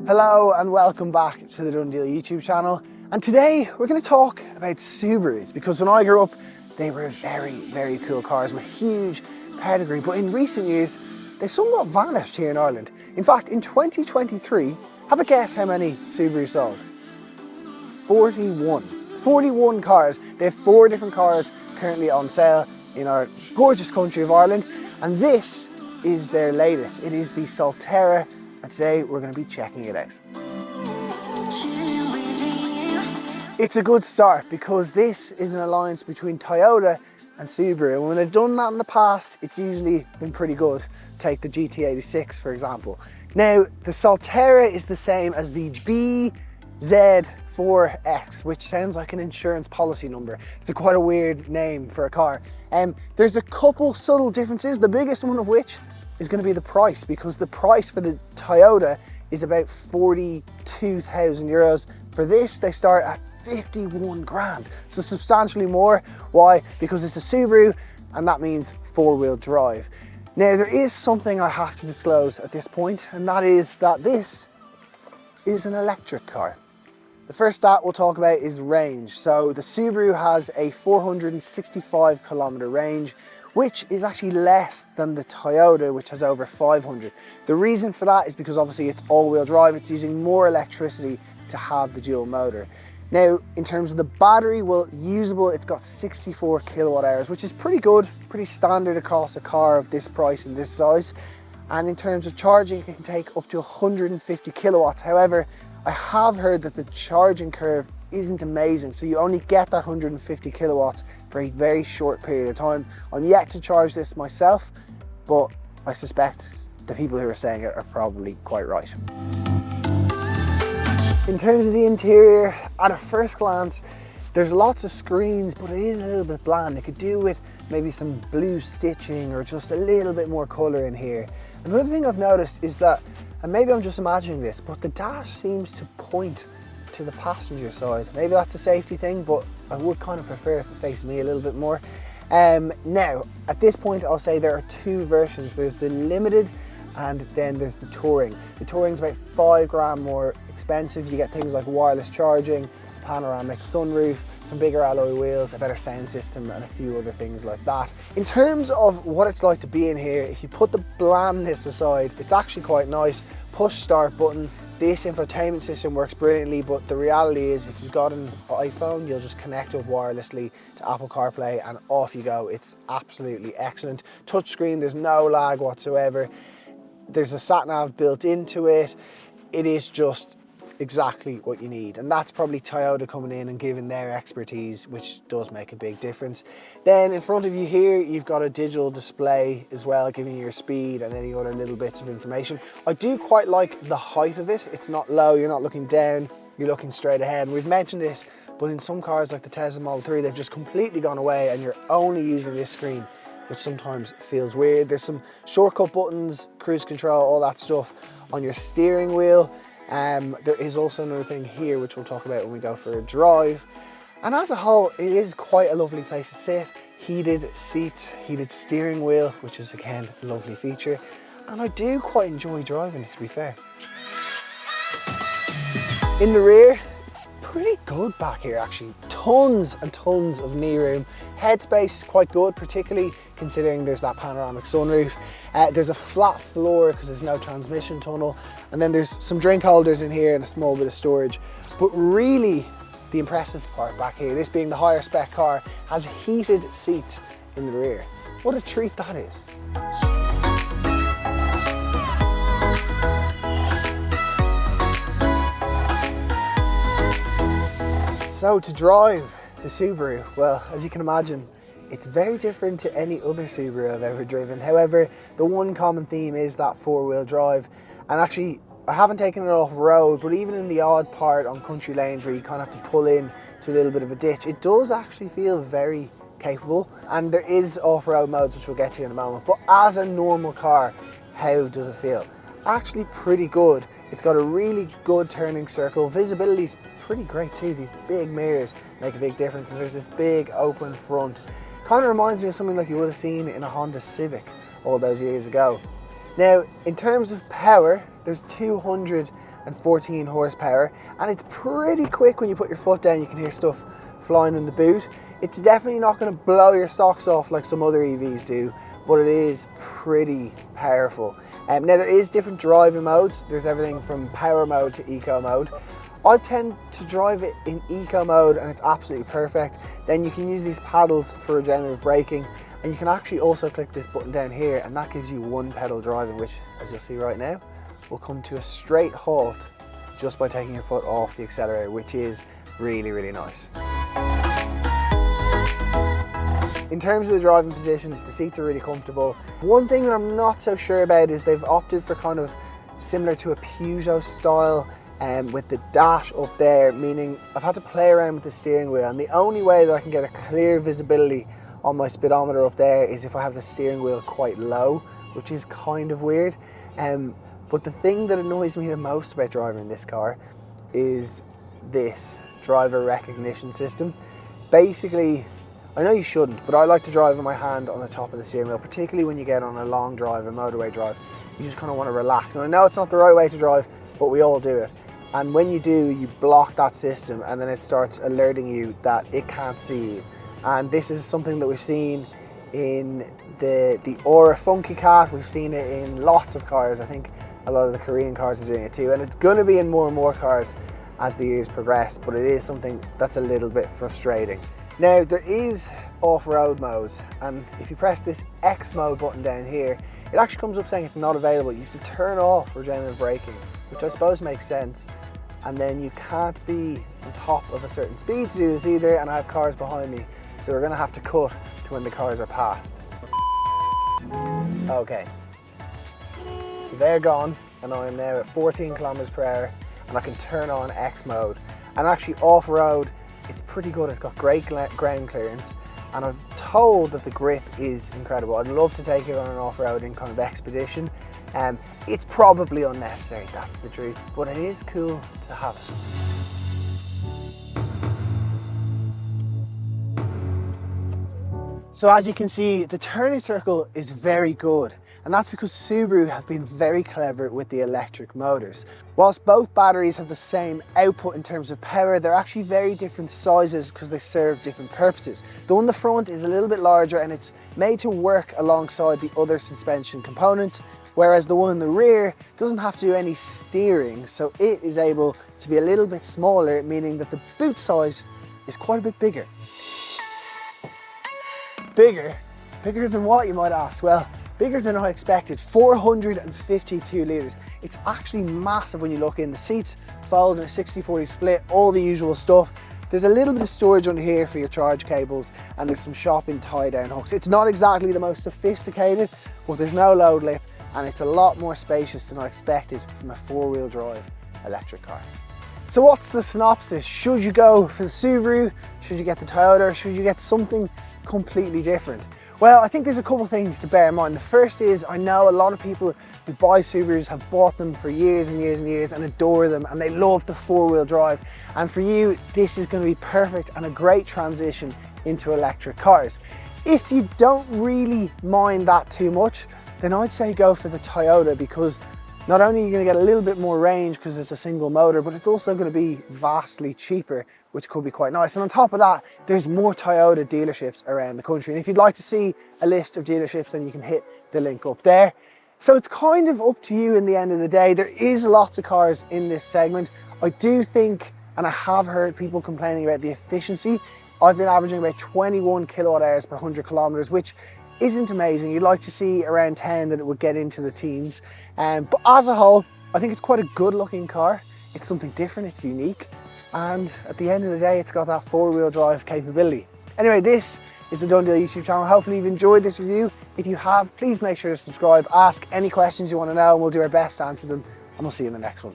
Hello and welcome back to the Done Deal YouTube channel. And today we're going to talk about Subarus, because when I grew up they were very cool cars with huge pedigree, but in recent years they've somewhat vanished here in Ireland. In fact, in 2023, have a guess how many Subarus sold? 41 cars. They have 4 different cars currently on sale in our gorgeous country of Ireland, and this is their latest. It is the Solterra, and today we're going to be checking it out. It's a good start because this is an alliance between Toyota and Subaru, and when they've done that in the past, it's usually been pretty good. Take the GT86 for example. Now the Solterra is the same as the bX4X, which sounds like an insurance policy number. It's quite a weird name for a car. There's a couple subtle differences, the biggest one of which is going to be the price, because the price for the Toyota is about 42,000 euros. For this, they start at 51 grand, so substantially more. Why? Because it's a Subaru, and that means 4-wheel drive. Now, there is something I have to disclose at this point, and that is that this is an electric car. The first stat we'll talk about is range. So the Subaru has a 465 kilometer range, which is actually less than the Toyota, which has over 500. The reason for that is because obviously it's all-wheel drive. It's using more electricity to have the dual motor. Now, in terms of the battery, well, usable, it's got 64 kilowatt hours, which is pretty good, pretty standard across a car of this price and this size. And in terms of charging, it can take up to 150 kilowatts. However, I have heard that the charging curve isn't amazing, so you only get that 150 kilowatts for a very short period of time. I'm yet to charge this myself, but I suspect the people who are saying it are probably quite right. In terms of the interior, at a first glance, there's lots of screens, but it is a little bit bland. It could do with maybe some blue stitching or just a little bit more color in here. Another thing I've noticed is that, and maybe I'm just imagining this, but the dash seems to point to the passenger side. Maybe that's a safety thing, but I would kind of prefer if it faced me a little bit more. Now, at this point, I'll say there are 2 versions. There's the Limited, and then there's the Touring. The Touring's about 5 grand more expensive. You get things like wireless charging, panoramic sunroof, some bigger alloy wheels, a better sound system, and a few other things like that. In terms of what it's like to be in here, if you put the blandness aside, it's actually quite nice. Push start button. This infotainment system works brilliantly, but the reality is if you've got an iPhone, you'll just connect up wirelessly to Apple CarPlay and off you go. It's absolutely excellent. Touchscreen, there's no lag whatsoever. There's a sat-nav built into it. It is just exactly what you need, and that's probably Toyota coming in and giving their expertise, which does make a big difference. Then in front of you here, you've got a digital display as well, giving you your speed and any other little bits of information. I do quite like the height of it. It's not low, you're not looking down, you're looking straight ahead. We've mentioned this, but in some cars like the Tesla Model 3, they've just completely gone away and you're only using this screen, which sometimes feels weird. There's some shortcut buttons, cruise control, all that stuff on your steering wheel. There is also another thing here which we'll talk about when we go for a drive. And as a whole, it is quite a lovely place to sit. Heated seats, heated steering wheel, which is again a lovely feature. And I do quite enjoy driving it, to be fair. In the rear, it's pretty good back here actually. Tons and tons of knee room. Headspace is quite good, particularly considering there's that panoramic sunroof. There's a flat floor because there's no transmission tunnel. And then there's some drink holders in here and a small bit of storage. But really, the impressive part back here, this being the higher spec car, has heated seats in the rear. What a treat that is. So to drive the Subaru, well, as you can imagine, it's very different to any other Subaru I've ever driven. However, the one common theme is that 4-wheel drive. And actually, I haven't taken it off road, but even in the odd part on country lanes where you kind of have to pull in to a little bit of a ditch, it does actually feel very capable. And there is off-road modes, which we'll get to in a moment. But as a normal car, how does it feel? Actually pretty good. It's got a really good turning circle. Visibility's pretty great too. These big mirrors make a big difference, and there's this big open front. Kind of reminds me of something like you would have seen in a Honda Civic all those years ago. Now, in terms of power, there's 200 114 horsepower, and it's pretty quick. When you put your foot down, you can hear stuff flying in the boot. It's definitely not going to blow your socks off like some other EVs do, but it is pretty powerful. Now there is different driving modes. There's everything from power mode to eco mode. I tend to drive it in eco mode and it's absolutely perfect. Then you can use these paddles for regenerative braking, and you can actually also click this button down here, and that gives you one pedal driving, which, as you'll see right now, will come to a straight halt just by taking your foot off the accelerator, which is really, really nice. In terms of the driving position, the seats are really comfortable. One thing that I'm not so sure about is they've opted for kind of similar to a Peugeot style with the dash up there, meaning I've had to play around with the steering wheel, and the only way that I can get a clear visibility on my speedometer up there is if I have the steering wheel quite low, which is kind of weird. But the thing that annoys me the most about driving this car is this driver recognition system. Basically, I know you shouldn't, but I like to drive with my hand on the top of the steering wheel, particularly when you get on a long drive, a motorway drive. You just kind of want to relax. And I know it's not the right way to drive, but we all do it. And when you do, you block that system, and then it starts alerting you that it can't see you. And this is something that we've seen in the Aura Funky Cat. We've seen it in lots of cars. I think a lot of the Korean cars are doing it too. And it's going to be in more and more cars as the years progress, but it is something that's a little bit frustrating. Now, there is off-road modes, and if you press this X mode button down here, it actually comes up saying it's not available. You have to turn off regenerative braking, which I suppose makes sense. And then you can't be on top of a certain speed to do this either, and I have cars behind me, so we're gonna have to cut to when the cars are passed. Okay, so they're gone, and I am now at 14 kilometers per hour, and I can turn on X mode. And actually off-road, it's pretty good. It's got great ground clearance, and I've told that the grip is incredible. I'd love to take it on an off-roading kind of expedition. It's probably unnecessary, that's the truth, but it is cool to have it. So as you can see, the turning circle is very good, and that's because Subaru have been very clever with the electric motors. Whilst both batteries have the same output in terms of power, they're actually very different sizes because they serve different purposes. The one in the front is a little bit larger, and it's made to work alongside the other suspension components, whereas the one in the rear doesn't have to do any steering, so it is able to be a little bit smaller, meaning that the boot size is quite a bit bigger. Bigger? Bigger than what, you might ask? Well, bigger than I expected, 452 litres. It's actually massive when you look in. The seats fold in a 60-40 split, all the usual stuff. There's a little bit of storage under here for your charge cables, and there's some shopping tie-down hooks. It's not exactly the most sophisticated, but there's no load lip, and it's a lot more spacious than I expected from a four-wheel drive electric car. So what's the synopsis? Should you go for the Subaru? Should you get the Toyota? Should you get something completely different? Well, I think there's a couple things to bear in mind. The first is, I know a lot of people who buy Subarus have bought them for years and years and years and adore them, and they love the four-wheel drive. And for you, this is going to be perfect and a great transition into electric cars. If you don't really mind that too much, then I'd say go for the Toyota, because not only are you going to get a little bit more range because it's a single motor, but it's also going to be vastly cheaper, which could be quite nice. And on top of that, there's more Toyota dealerships around the country. And if you'd like to see a list of dealerships, then you can hit the link up there. So it's kind of up to you in the end of the day. There is lots of cars in this segment. I do think, and I have heard people complaining about the efficiency. I've been averaging about 21 kilowatt hours per 100 kilometers, which isn't amazing. You'd like to see around 10 that it would get into the teens. But as a whole, I think it's quite a good looking car. It's something different, it's unique. And at the end of the day, it's got that four-wheel drive capability. Anyway, this is the Done Deal YouTube channel. Hopefully you've enjoyed this review. If you have, please make sure to subscribe, ask any questions you want to know, and we'll do our best to answer them. And we'll see you in the next one.